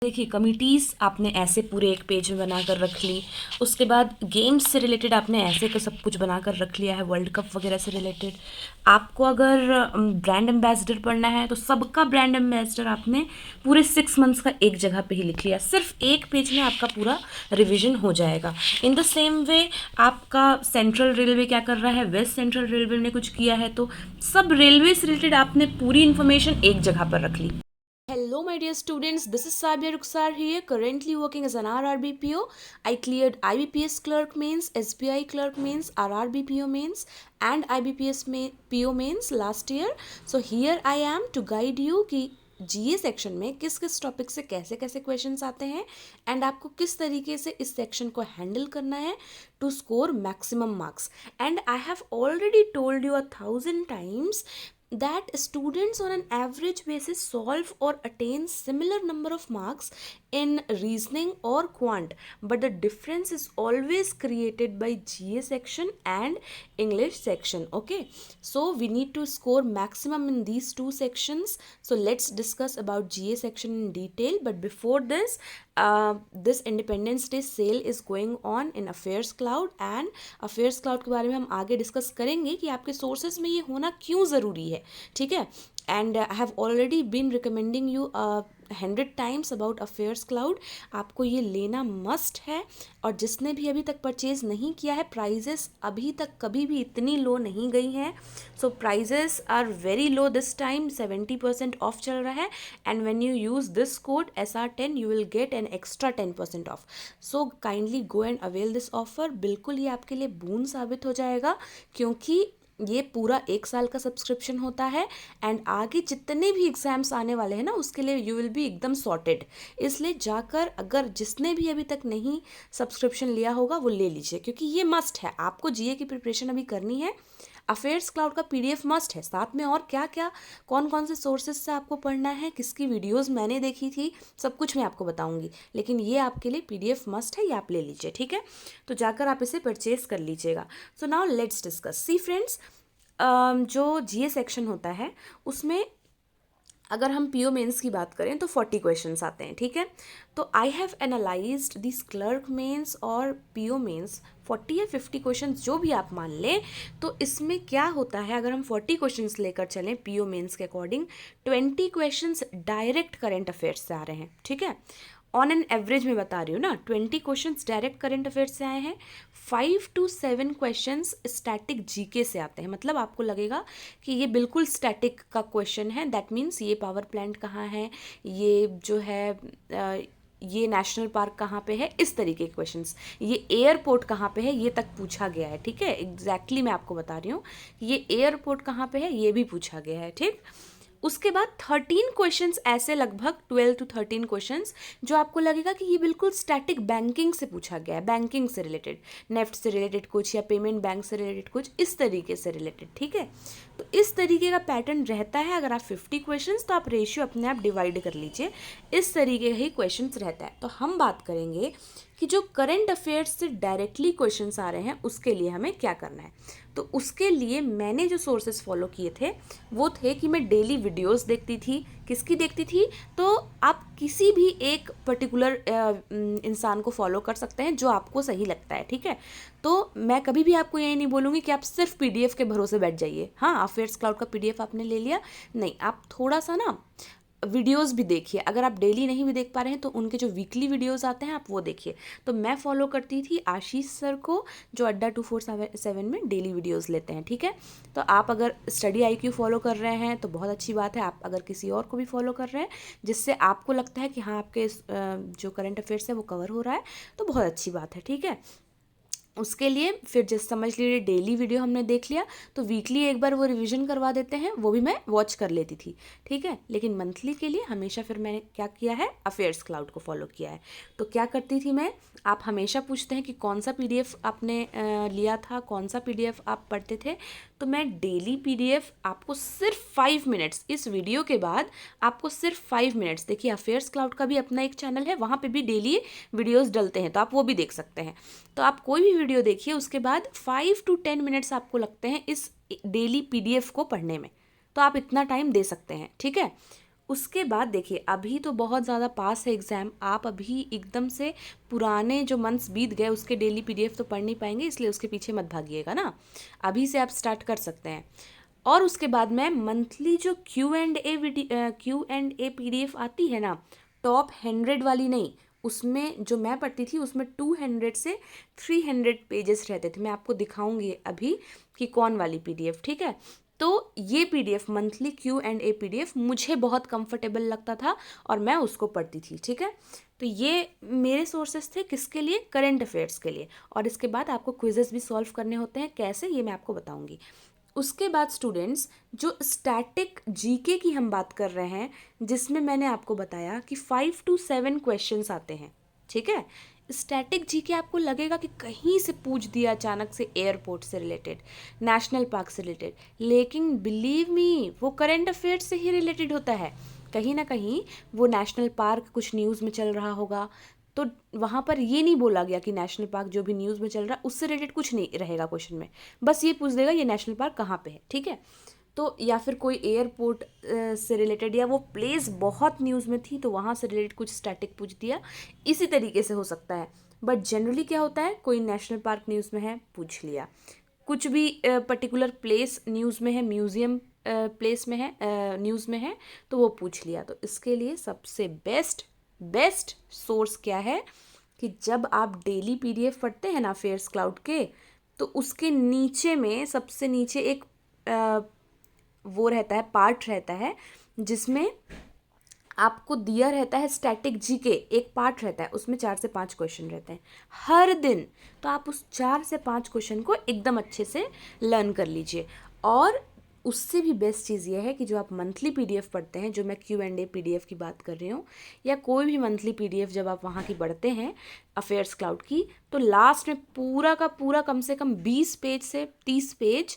देखिए, कमिटीज़ आपने ऐसे पूरे एक पेज में बना कर रख ली। उसके बाद गेम्स से रिलेटेड आपने ऐसे का सब कुछ बना कर रख लिया है, वर्ल्ड कप वगैरह से रिलेटेड। आपको अगर ब्रांड एम्बेसडर पढ़ना है तो सबका ब्रांड एम्बेसडर आपने पूरे 6 मंथ्स का एक जगह पे ही लिख लिया। सिर्फ एक पेज में आपका पूरा रिविजन हो जाएगा। इन द सेम वे आपका सेंट्रल रेलवे क्या कर रहा है, वेस्ट सेंट्रल रेलवे ने कुछ किया है, तो सब रेलवे से रिलेटेड आपने पूरी इन्फॉर्मेशन एक जगह पर रख ली। Hello, my dear students. This is Sabia Ruksar here, currently working as an RRBPO. I cleared IBPS clerk mains, SBI clerk mains, RRBPO mains, and PO mains last year. So here I am to guide you कि GA section में किस किस topic से कैसे कैसे questions आते हैं and आपको किस तरीके से इस सेक्शन को हैंडल करना है to score maximum marks. And I have already told you 1,000 times that students on an average basis solve or attain similar number of marks in reasoning or quant, but the difference is always created by GA section and English section. Okay, so we need to score maximum in these two sections. So let's discuss about GA section in detail, but before this, this Independence Day sale is going on in Affairs Cloud, and Affairs Cloud के बारे में हम आगे discuss करेंगे कि आपके sources में ये होना क्यों ज़रूरी है. ठीक है, and I have already been recommending you 100 times about Affairs Cloud. आपको ये लेना मस्ट है, और जिसने भी अभी तक परचेज नहीं किया है, प्राइजेस अभी तक कभी भी इतनी लो नहीं गई हैं. So prices are very low this time. 70% off चल रहा है, and when you use this code SR10 you will get an extra 10% off. So kindly go and avail this offer. बिल्कुल ये आपके लिए बून साबित हो जाएगा, क्योंकि ये पूरा 1 साल का सब्सक्रिप्शन होता है, एंड आगे जितने भी एग्ज़ाम्स आने वाले हैं ना, उसके लिए यू विल बी एकदम सॉर्टेड. इसलिए जाकर अगर जिसने भी अभी तक नहीं सब्सक्रिप्शन लिया होगा वो ले लीजिए, क्योंकि ये मस्ट है. आपको GA की प्रिपरेशन अभी करनी है. अफेयर्स क्लाउड का PDF मस्ट है. साथ में और क्या क्या, कौन कौन से सोर्सेज से आपको पढ़ना है, किसकी वीडियोस मैंने देखी थी, सब कुछ मैं आपको बताऊंगी. लेकिन ये आपके लिए PDF मस्ट है, ये आप ले लीजिए. ठीक है, तो जाकर आप इसे परचेज कर लीजिएगा. So now let's discuss. See friends, जो GA सेक्शन होता है उसमें अगर हम PO मेंस की बात करें तो 40 क्वेश्चंस आते हैं. ठीक है, तो I have analysed this clerk mains और PO मेंस 40 या 50 क्वेश्चंस जो भी आप मान लें. तो इसमें क्या होता है, अगर हम 40 क्वेश्चंस लेकर चलें PO मेंस के according, 20 questions direct current affairs से आ रहे हैं. ठीक है, ऑन एन एवरेज में बता रही हूँ ना, 20 क्वेश्चंस डायरेक्ट करंट अफेयर्स से आए हैं. 5 to 7 क्वेश्चंस स्टैटिक GK से आते हैं. मतलब आपको लगेगा कि ये बिल्कुल स्टैटिक का क्वेश्चन है. दैट मीन्स ये पावर प्लांट कहाँ है, ये जो है ये नेशनल पार्क कहाँ पे है, इस तरीके के क्वेश्चंस. ये एयरपोर्ट कहाँ पे है, ये तक पूछा गया है. ठीक है, एग्जैक्टली मैं आपको बता रही हूँ, ये एयरपोर्ट कहाँ पे है, ये भी पूछा गया है. ठीक, उसके बाद 13 क्वेश्चंस ऐसे, लगभग 12 to 13 क्वेश्चंस जो आपको लगेगा कि ये बिल्कुल स्टैटिक बैंकिंग से पूछा गया है, बैंकिंग से रिलेटेड, नेफ्ट से रिलेटेड कुछ, या पेमेंट बैंक से रिलेटेड कुछ, इस तरीके से रिलेटेड. ठीक है, तो इस तरीके का पैटर्न रहता है. अगर आप 50 क्वेश्चंस, तो आप रेशियो अपने आप डिवाइड कर लीजिए, इस तरीके का ही क्वेश्चंस रहता है. तो हम बात करेंगे कि जो करंट अफेयर्स से डायरेक्टली क्वेश्चंस आ रहे हैं उसके लिए हमें क्या करना है. तो उसके लिए मैंने जो सोर्सेज फॉलो किए थे वो थे कि मैं डेली वीडियोस देखती थी. किसकी देखती थी, तो आप किसी भी एक पर्टिकुलर इंसान को फॉलो कर सकते हैं जो आपको सही लगता है. ठीक है, तो मैं कभी भी आपको यही नहीं बोलूँगी कि आप सिर्फ PDF के भरोसे बैठ जाइए. हाँ, अफेयर्स क्लाउड का PDF आपने ले लिया, नहीं, आप थोड़ा सा ना वीडियोस भी देखिए. अगर आप डेली नहीं भी देख पा रहे हैं तो उनके जो वीकली वीडियोस आते हैं आप वो देखिए. तो मैं फॉलो करती थी आशीष सर को, जो अड्डा 247 में डेली वीडियोस लेते हैं. ठीक है, तो आप अगर स्टडी IQ फॉलो कर रहे हैं तो बहुत अच्छी बात है. आप अगर किसी और को भी फॉलो कर रहे हैं जिससे आपको लगता है कि हाँ आपके जो करंट अफेयर्स है वो कवर हो रहा है, तो बहुत अच्छी बात है. ठीक है, उसके लिए फिर जैसे समझ लीजिए डेली वीडियो हमने देख लिया, तो वीकली एक बार वो रिवीजन करवा देते हैं, वो भी मैं वॉच कर लेती थी. ठीक है, लेकिन मंथली के लिए हमेशा फिर मैंने क्या किया है, अफेयर्स क्लाउड को फॉलो किया है. तो क्या करती थी मैं, आप हमेशा पूछते हैं कि कौन सा PDF आपने लिया था, कौन सा PDF आप पढ़ते थे, तो मैं डेली PDF आपको सिर्फ 5 मिनट्स, इस वीडियो के बाद आपको सिर्फ 5 मिनट्स, देखिए अफेयर्स क्लाउड का भी अपना एक चैनल है, वहाँ पे भी डेली वीडियोस डलते हैं, तो आप वो भी देख सकते हैं. तो आप कोई भी वीडियो देखिए, उसके बाद 5 to 10 मिनट्स आपको लगते हैं इस डेली PDF को पढ़ने में, तो आप इतना टाइम दे सकते हैं. ठीक है, उसके बाद देखिए, अभी तो बहुत ज़्यादा पास है एग्ज़ाम, आप अभी एकदम से पुराने जो मंथ्स बीत गए उसके डेली पीडीएफ तो पढ़ नहीं पाएंगे, इसलिए उसके पीछे मत भागिएगा ना, अभी से आप स्टार्ट कर सकते हैं। और उसके बाद में मंथली जो क्यू एंड ए पीडीएफ आती है ना, टॉप 100 वाली नहीं, उसमें जो मैं पढ़ती थी उसमें 200 से 300 पेजेस रहते थे। मैं आपको दिखाऊंगी अभी कि कौन वाली पीडीएफ, ठीक है। तो ये PDF monthly Q and A PDF मुझे बहुत कंफर्टेबल लगता था और मैं उसको पढ़ती थी, ठीक है। तो ये मेरे सोर्सेस थे किसके लिए, करंट अफेयर्स के लिए। और इसके बाद आपको क्विजेस भी सॉल्व करने होते हैं, कैसे ये मैं आपको बताऊंगी। उसके बाद स्टूडेंट्स, जो स्टैटिक जीके की हम बात कर रहे हैं, जिसमें मैंने आपको बताया कि 5 to 7 क्वेश्चंस आते हैं, ठीक है। स्टैटिक जीके आपको लगेगा कि कहीं से पूछ दिया अचानक से, एयरपोर्ट से रिलेटेड, नेशनल पार्क से रिलेटेड, लेकिन बिलीव मी वो करंट अफेयर्स से ही रिलेटेड होता है। कहीं ना कहीं वो नेशनल पार्क कुछ न्यूज़ में चल रहा होगा, तो वहाँ पर ये नहीं बोला गया कि नेशनल पार्क जो भी न्यूज़ में चल रहा है उससे रिलेटेड कुछ नहीं रहेगा क्वेश्चन में, बस ये पूछ देगा ये नेशनल पार्क कहाँ पे है, ठीक है। तो या फिर कोई एयरपोर्ट से रिलेटेड, या वो प्लेस बहुत न्यूज़ में थी तो वहाँ से रिलेटेड कुछ स्टैटिक पूछ दिया, इसी तरीके से हो सकता है। बट जनरली क्या होता है, कोई नेशनल पार्क न्यूज़ में है पूछ लिया, कुछ भी पर्टिकुलर प्लेस न्यूज़ में है, म्यूज़ियम प्लेस में है, न्यूज़ में है, तो वो पूछ लिया। तो इसके लिए सबसे बेस्ट सोर्स क्या है कि जब आप डेली पीडीएफ पढ़ते हैं ना अफेयर्स क्लाउड के, तो उसके नीचे में सबसे नीचे एक वो रहता है, पार्ट रहता है जिसमें आपको दिया रहता है स्टैटिक जीके, एक पार्ट रहता है उसमें 4 से 5 क्वेश्चन रहते हैं हर दिन। तो आप उस 4 से 5 क्वेश्चन को एकदम अच्छे से लर्न कर लीजिए। और उससे भी बेस्ट चीज़ ये है कि जो आप मंथली पीडीएफ पढ़ते हैं, जो मैं क्यू एंड ए पीडीएफ की बात कर रही हूँ, या कोई भी मंथली पीडीएफ जब आप वहाँ की पढ़ते हैं अफेयर्स क्लाउड की, तो लास्ट में पूरा का पूरा कम से कम 20 पेज से 30 पेज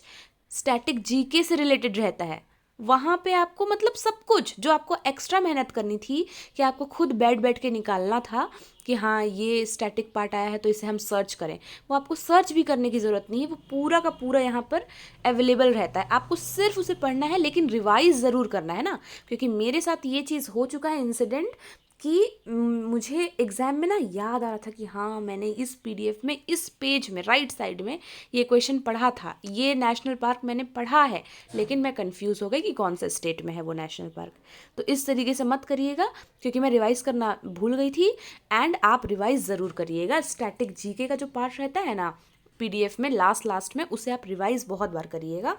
स्टैटिक जीके से रिलेटेड रहता है। वहाँ पे आपको मतलब सब कुछ जो आपको एक्स्ट्रा मेहनत करनी थी, कि आपको खुद बैठ के निकालना था कि हाँ ये स्टैटिक पार्ट आया है तो इसे हम सर्च करें, वो आपको सर्च भी करने की ज़रूरत नहीं है, वो पूरा का पूरा यहाँ पर अवेलेबल रहता है। आपको सिर्फ उसे पढ़ना है, लेकिन रिवाइज ज़रूर करना है ना, क्योंकि मेरे साथ ये चीज़ हो चुका है इंसिडेंट कि मुझे एग्ज़ाम में ना याद आ रहा था कि हाँ मैंने इस पीडीएफ में इस पेज में राइट साइड में ये क्वेश्चन पढ़ा था, ये नेशनल पार्क मैंने पढ़ा है, लेकिन मैं कंफ्यूज हो गई कि कौन सा स्टेट में है वो नेशनल पार्क। तो इस तरीके से मत करिएगा, क्योंकि मैं रिवाइज़ करना भूल गई थी। एंड आप रिवाइज़ ज़रूर करिएगा, स्टैटिक जीके का जो पार्ट रहता है ना पीडीएफ में लास्ट में, उसे आप रिवाइज बहुत बार करिएगा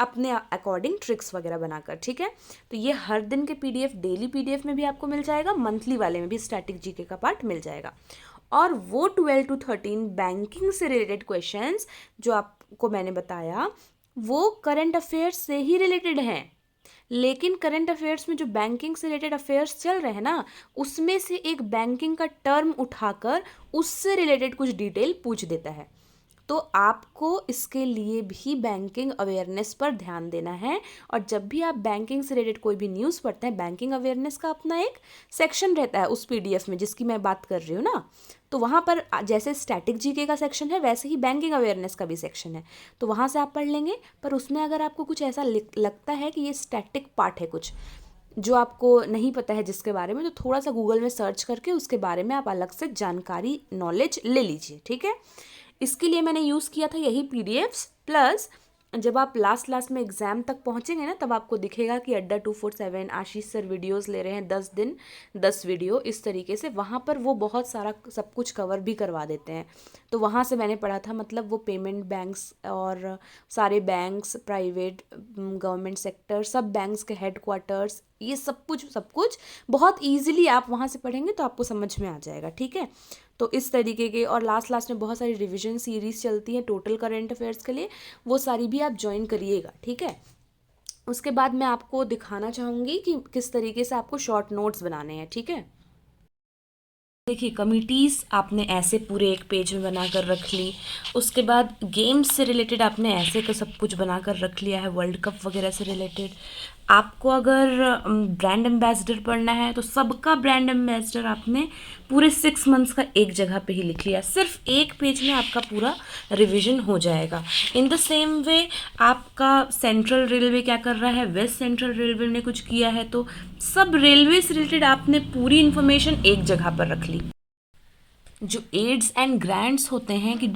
अपने अकॉर्डिंग ट्रिक्स वगैरह बनाकर, ठीक है। तो ये हर दिन के पीडीएफ डेली पीडीएफ में भी आपको मिल जाएगा, मंथली वाले में भी स्टैटिक जीके का पार्ट मिल जाएगा। और वो 12 to 13 बैंकिंग से रिलेटेड क्वेश्चंस जो आपको मैंने बताया, वो करंट अफेयर्स से ही रिलेटेड हैं। लेकिन करंट अफेयर्स में जो बैंकिंग से रिलेटेड अफेयर्स चल रहे हैं ना, उसमें से एक बैंकिंग का टर्म उठाकर उससे रिलेटेड कुछ डिटेल पूछ देता है। तो आपको इसके लिए भी बैंकिंग अवेयरनेस पर ध्यान देना है। और जब भी आप बैंकिंग से रिलेटेड कोई भी न्यूज़ पढ़ते हैं, बैंकिंग अवेयरनेस का अपना एक सेक्शन रहता है उस पीडीएफ में जिसकी मैं बात कर रही हूँ ना, तो वहाँ पर जैसे स्टैटिक जीके का सेक्शन है, वैसे ही बैंकिंग अवेयरनेस का भी सेक्शन है, तो वहाँ से आप पढ़ लेंगे। पर उसमें अगर आपको कुछ ऐसा लगता है कि ये स्टैटिक पार्ट है, कुछ जो आपको नहीं पता है जिसके बारे में, तो थोड़ा सा गूगल में सर्च करके उसके बारे में आप अलग से जानकारी, नॉलेज ले लीजिए, ठीक है। इसके लिए मैंने यूज़ किया था यही पीडीएफ्स। प्लस जब आप लास्ट में एग्ज़ाम तक पहुँचेंगे ना, तब आपको दिखेगा कि अड्डा 247 आशीष सर वीडियोस ले रहे हैं 10 दिन 10 वीडियो, इस तरीके से वहाँ पर वो बहुत सारा सब कुछ कवर भी करवा देते हैं। तो वहाँ से मैंने पढ़ा था, मतलब वो पेमेंट बैंक्स और सारे बैंक्स, प्राइवेट गवर्नमेंट सेक्टर, सब बैंक्स के हेडक्वार्टर्स, ये सब कुछ बहुत ईजिली आप वहाँ से पढ़ेंगे तो आपको समझ में आ जाएगा, ठीक है। तो इस तरीके के, और लास्ट में बहुत सारी रिवीजन सीरीज़ चलती हैं टोटल करंट अफेयर्स के लिए, वो सारी भी आप ज्वाइन करिएगा, ठीक है। उसके बाद मैं आपको दिखाना चाहूँगी कि किस तरीके से आपको शॉर्ट नोट्स बनाने हैं, ठीक है। देखिए, कमिटीज़ आपने ऐसे पूरे एक पेज में बना कर रख ली। उसके बाद गेम्स से रिलेटेड आपने ऐसे का सब कुछ बना कर रख लिया है, वर्ल्ड कप वगैरह से रिलेटेड। आपको अगर ब्रांड एम्बेसडर पढ़ना है तो सबका ब्रांड एम्बेसडर आपने पूरे 6 मंथ्स का एक जगह पे ही लिख लिया, सिर्फ एक पेज में आपका पूरा रिवीजन हो जाएगा। इन द सेम वे आपका सेंट्रल रेलवे क्या कर रहा है, वेस्ट सेंट्रल रेलवे ने कुछ किया है, तो सब रेलवे से रिलेटेड आपने पूरी इन्फॉर्मेशन एक जगह पर रख ली। जो एड्स एंड ग्रांट्स होते हैं कि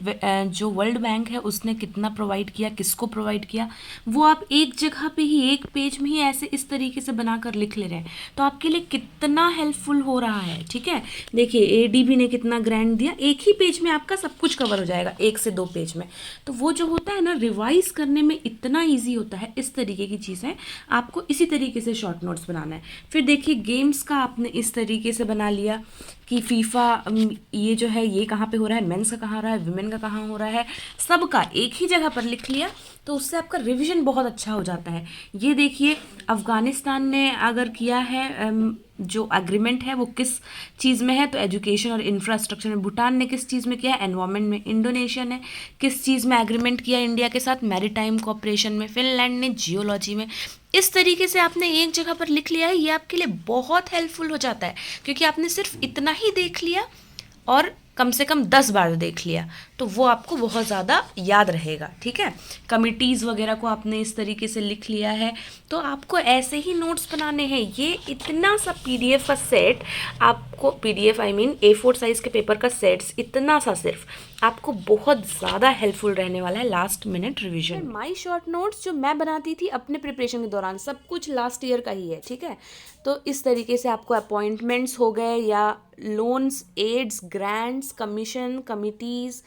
जो वर्ल्ड बैंक है उसने कितना प्रोवाइड किया, किसको प्रोवाइड किया, वो आप एक जगह पे ही एक पेज में ही ऐसे इस तरीके से बनाकर लिख ले रहे हैं, तो आपके लिए कितना हेल्पफुल हो रहा है। ठीक है, देखिए एडीबी ने कितना ग्रांट दिया, एक ही पेज में आपका सब कुछ कवर हो जाएगा, 1 से 2 पेज में। तो वो जो होता है ना, रिवाइज करने में इतना ईजी होता है। इस तरीके की चीज़ें आपको इसी तरीके से शॉर्ट नोट्स बनाना है। फिर देखिए गेम्स का आपने इस तरीके से बना लिया कि फीफा ये जो है ये कहाँ पे हो रहा है, मेंस का कहाँ हो रहा है, विमेन का कहाँ हो रहा है, सबका एक ही जगह पर लिख लिया, तो उससे आपका रिवीजन बहुत अच्छा हो जाता है। ये देखिए अफ़गानिस्तान ने अगर किया है जो एग्रीमेंट है वो किस चीज़ में है, तो एजुकेशन और इंफ्रास्ट्रक्चर में। भूटान ने किस चीज़ में किया है, एनवायरनमेंट में। इंडोनेशिया ने किस चीज़ में एग्रीमेंट किया इंडिया के साथ, मैरीटाइम कोऑपरेशन में। फिनलैंड ने जियोलॉजी में। इस तरीके से आपने एक जगह पर लिख लिया है, ये आपके लिए बहुत हेल्पफुल हो जाता है, क्योंकि आपने सिर्फ इतना ही देख लिया और कम से कम 10 बार देख लिया, तो वो आपको बहुत ज़्यादा याद रहेगा। ठीक है, कमिटीज़ वगैरह को आपने इस तरीके से लिख लिया है, तो आपको ऐसे ही नोट्स बनाने हैं। ये इतना सा पीडीएफ का सेट आपको, PDF I mean A4 size के पेपर का सेट्स, इतना सा सिर्फ आपको बहुत ज़्यादा हेल्पफुल रहने वाला है लास्ट मिनट रिविजन। माई शॉर्ट नोट्स जो मैं बनाती थी अपने प्रिपरेशन के दौरान, सब कुछ लास्ट ईयर का ही है। ठीक है, तो इस तरीके से आपको अपॉइंटमेंट्स हो गए या loans, aids, grants, commission, committees,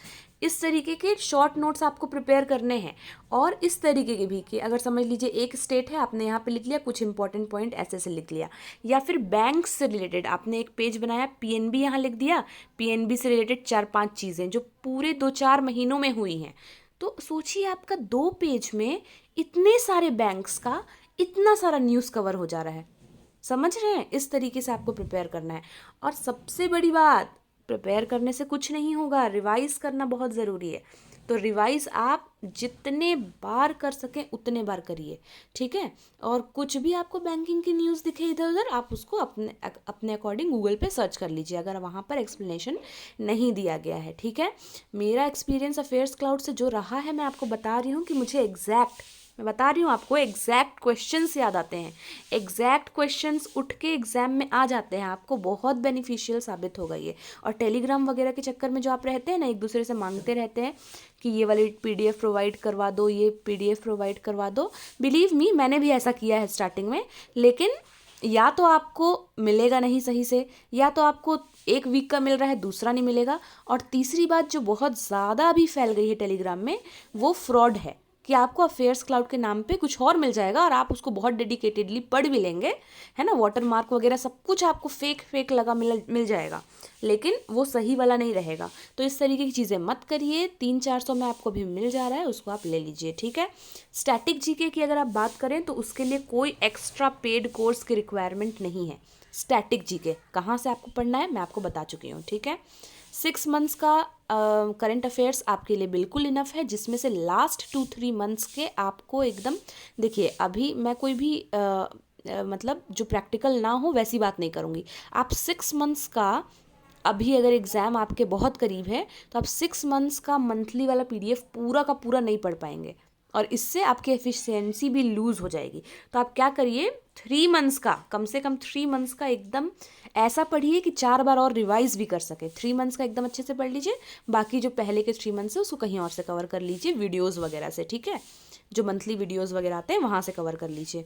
इस तरीके के शॉर्ट नोट्स आपको प्रिपेयर करने हैं। और इस तरीके के भी कि अगर समझ लीजिए एक स्टेट है, आपने यहाँ पे लिख लिया, कुछ इंपॉर्टेंट पॉइंट ऐसे से लिख लिया, या फिर बैंक से रिलेटेड आपने एक पेज बनाया, पीएनबी यहाँ लिख दिया, पीएनबी से रिलेटेड 4-5 चीज़ें जो पूरे 2-4 महीनों में हुई हैं। तो सोचिए आपका 2 पेज में इतने सारे बैंक्स का इतना सारा न्यूज़ कवर हो जा रहा है। समझ रहे हैं, इस तरीके से आपको प्रिपेयर करना है। और सबसे बड़ी बात, प्रिपेयर करने से कुछ नहीं होगा, रिवाइज करना बहुत ज़रूरी है। तो रिवाइज आप जितने बार कर सकें उतने बार करिए। ठीक है, और कुछ भी आपको बैंकिंग की न्यूज़ दिखे इधर उधर, आप उसको अपने अकॉर्डिंग गूगल पे सर्च कर लीजिए, अगर वहाँ पर एक्सप्लेनेशन नहीं दिया गया है। ठीक है, मेरा एक्सपीरियंस अफेयर्स क्लाउड से जो रहा है, मैं आपको बता रही हूँ कि मुझे मैं बता रही हूँ आपको, एग्जैक्ट क्वेश्चंस याद आते हैं, एग्जैक्ट क्वेश्चंस उठ के एग्जाम में आ जाते हैं, आपको बहुत बेनिफिशियल साबित होगा ये। और टेलीग्राम वगैरह के चक्कर में जो आप रहते हैं ना, एक दूसरे से मांगते रहते हैं कि ये वाली पीडीएफ प्रोवाइड करवा दो, ये पीडीएफ प्रोवाइड करवा दो, बिलीव मी मैंने भी ऐसा किया है स्टार्टिंग में, लेकिन या तो आपको मिलेगा नहीं सही से, या तो आपको एक वीक का मिल रहा है, दूसरा नहीं मिलेगा। और तीसरी बात जो बहुत ज़्यादा अभी फैल गई है टेलीग्राम में, वो फ्रॉड है कि आपको अफेयर्स क्लाउड के नाम पे कुछ और मिल जाएगा और आप उसको बहुत डेडिकेटेडली पढ़ भी लेंगे, है ना, वाटर मार्क वगैरह सब कुछ आपको फेक लगा मिल जाएगा, लेकिन वो सही वाला नहीं रहेगा। तो इस तरीके की चीज़ें मत करिए। 300-400 में आपको भी मिल जा रहा है, उसको आप ले लीजिए। ठीक है, स्टैटिक जीके की अगर आप बात करें तो उसके लिए कोई एक्स्ट्रा पेड कोर्स की रिक्वायरमेंट नहीं है। स्टैटिक जीके कहाँ से आपको पढ़ना है मैं आपको बता चुकी हूँ। ठीक है, 6 मंथ्स का करंट अफेयर्स आपके लिए बिल्कुल इनफ है, जिसमें से लास्ट 2-3 मंथ्स के आपको एकदम, देखिए अभी मैं कोई भी मतलब जो प्रैक्टिकल ना हो वैसी बात नहीं करूँगी। आप 6 मंथ्स का, अभी अगर एग्ज़ाम आपके बहुत करीब है तो आप 6 मंथ्स का मंथली वाला पीडीएफ पूरा का पूरा नहीं पढ़ पाएंगे, और इससे आपकी एफिशिएंसी भी लूज़ हो जाएगी। तो आप क्या करिए, 3 मंथ्स का, कम से कम 3 मंथ्स का एकदम ऐसा पढ़िए कि 4 बार और रिवाइज भी कर सके। 3 मंथ्स का एकदम अच्छे से पढ़ लीजिए, बाकी जो पहले के 3 मंथ्स है उसको कहीं और से कवर कर लीजिए, वीडियोज़ वगैरह से। ठीक है, जो मंथली वीडियोज़ वगैरह आते हैं वहाँ से कवर कर लीजिए।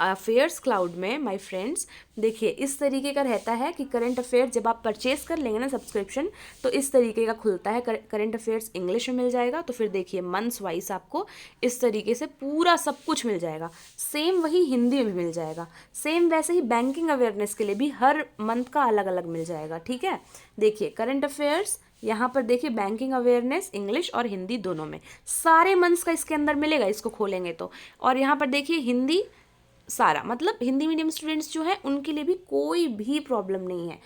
अफेयर्स क्लाउड में माय फ्रेंड्स देखिए इस तरीके का रहता है कि करंट अफेयर्स जब आप परचेस कर लेंगे ना सब्सक्रिप्शन, तो इस तरीके का खुलता है, करंट अफेयर्स इंग्लिश में मिल जाएगा। तो फिर देखिए मंथ्स वाइज आपको इस तरीके से पूरा सब कुछ मिल जाएगा। सेम वही हिंदी में भी मिल जाएगा, सेम वैसे ही बैंकिंग अवेयरनेस के लिए भी हर मंथ का अलग अलग मिल जाएगा। ठीक है, देखिए करंट अफेयर्स यहाँ पर देखिए, बैंकिंग अवेयरनेस इंग्लिश और हिंदी दोनों में सारे मंथ्स का इसके अंदर मिलेगा, इसको खोलेंगे तो। और यहाँ पर देखिए हिंदी सारा, मतलब हिंदी मीडियम स्टूडेंट्स जो हैं उनके लिए भी कोई भी प्रॉब्लम नहीं है।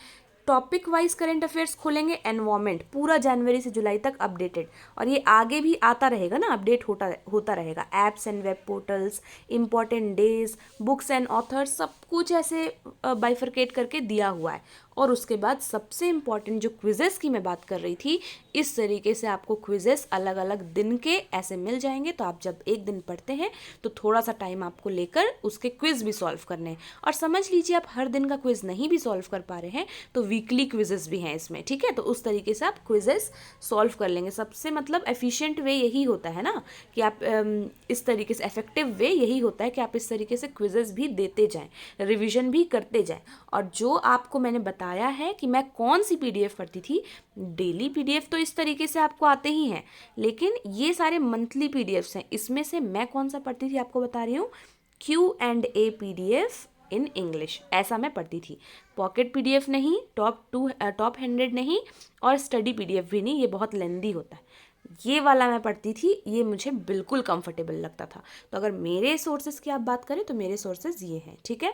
टॉपिक वाइज करंट अफेयर्स खोलेंगे, एनवायरमेंट पूरा जनवरी से जुलाई तक अपडेटेड, और ये आगे भी आता रहेगा ना, अपडेट होता रहेगा। Apps and web portals, important days, books and authors, सब कुछ ऐसे बाइफरकेट करके दिया हुआ है। और उसके बाद सबसे इम्पॉर्टेंट जो क्विजेस की मैं बात कर रही थी, इस तरीके से आपको क्विजेस अलग अलग दिन के ऐसे मिल जाएंगे। तो आप जब एक दिन पढ़ते हैं तो थोड़ा सा टाइम आपको लेकर उसके क्विज भी सॉल्व करने हैं। और समझ लीजिए आप हर दिन का क्विज नहीं भी सॉल्व कर पा रहे हैं तो वीकली क्विजेस भी हैं इसमें, ठीक है। तो उस तरीके से आप क्विजेस सॉल्व कर लेंगे। सबसे मतलब एफिशिएंट वे यही होता है ना कि आप इस तरीके से, इफेक्टिव वे यही होता है कि आप इस तरीके से क्विजेस भी देते जाएं, रिवीजन भी करते जाएं। और जो आपको मैंने बताया है कि मैं कौन सी पीडीएफ पढ़ती थी, डेली पीडीएफ तो इस तरीके से आपको आते ही हैं, लेकिन ये सारे मंथली पीडीएफ्स हैं। इसमें से मैं कौन सा पढ़ती थी आपको बता रही हूँ, Q&A पीडीएफ इन इंग्लिश, ऐसा मैं पढ़ती थी। पॉकेट पीडीएफ नहीं, टॉप 100 नहीं, और स्टडी पीडीएफ भी नहीं, ये बहुत लेंदी होता है। ये वाला मैं पढ़ती थी, ये मुझे बिल्कुल कंफर्टेबल लगता था। तो अगर मेरे सोर्सेज की आप बात करें तो मेरे सोर्सेज ये हैं, ठीक है।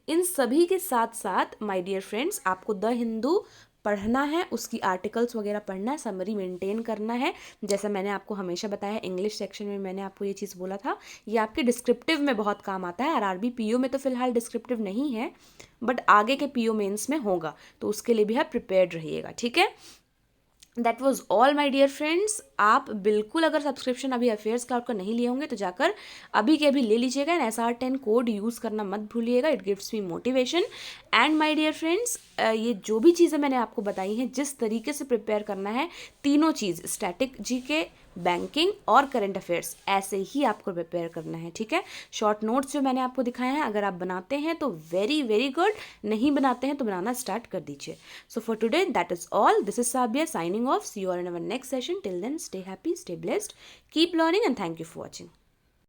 इन सभी के साथ साथ माय डियर फ्रेंड्स, आपको द हिंदू पढ़ना है, उसकी आर्टिकल्स वगैरह पढ़ना है, समरी मेंटेन करना है। जैसा मैंने आपको हमेशा बताया, इंग्लिश सेक्शन में मैंने आपको ये चीज़ बोला था, ये आपके डिस्क्रिप्टिव में बहुत काम आता है। आरआरबी पीओ में तो फिलहाल डिस्क्रिप्टिव नहीं है, बट आगे के पीओ मेंस में होगा, तो उसके लिए भी आप प्रिपेयर्ड रहिएगा, ठीक है। That was all my dear friends. आप बिल्कुल अगर सब्सक्रिप्शन अभी अफेयर्स क्लाउड का नहीं लिए होंगे तो जाकर अभी के अभी ले लीजिएगा। एंड SR10 कोड यूज़ करना मत भूलिएगा, it gives me motivation. And my dear friends, ये जो भी चीज़ें मैंने आपको बताई हैं, जिस तरीके से प्रिपेयर करना है, तीनों चीज़, स्टैटिक जीके, बैंकिंग और करंट अफेयर्स, ऐसे ही आपको प्रिपेयर करना है, ठीक है। शॉर्ट नोट्स जो मैंने आपको दिखाए हैं, अगर आप बनाते हैं तो वेरी वेरी गुड, नहीं बनाते हैं तो बनाना स्टार्ट कर दीजिए। So for today that is all. This is Sabiya signing off. See you all in our next session. Till then, stay happy, stay blessed, keep learning, and thank you for watching.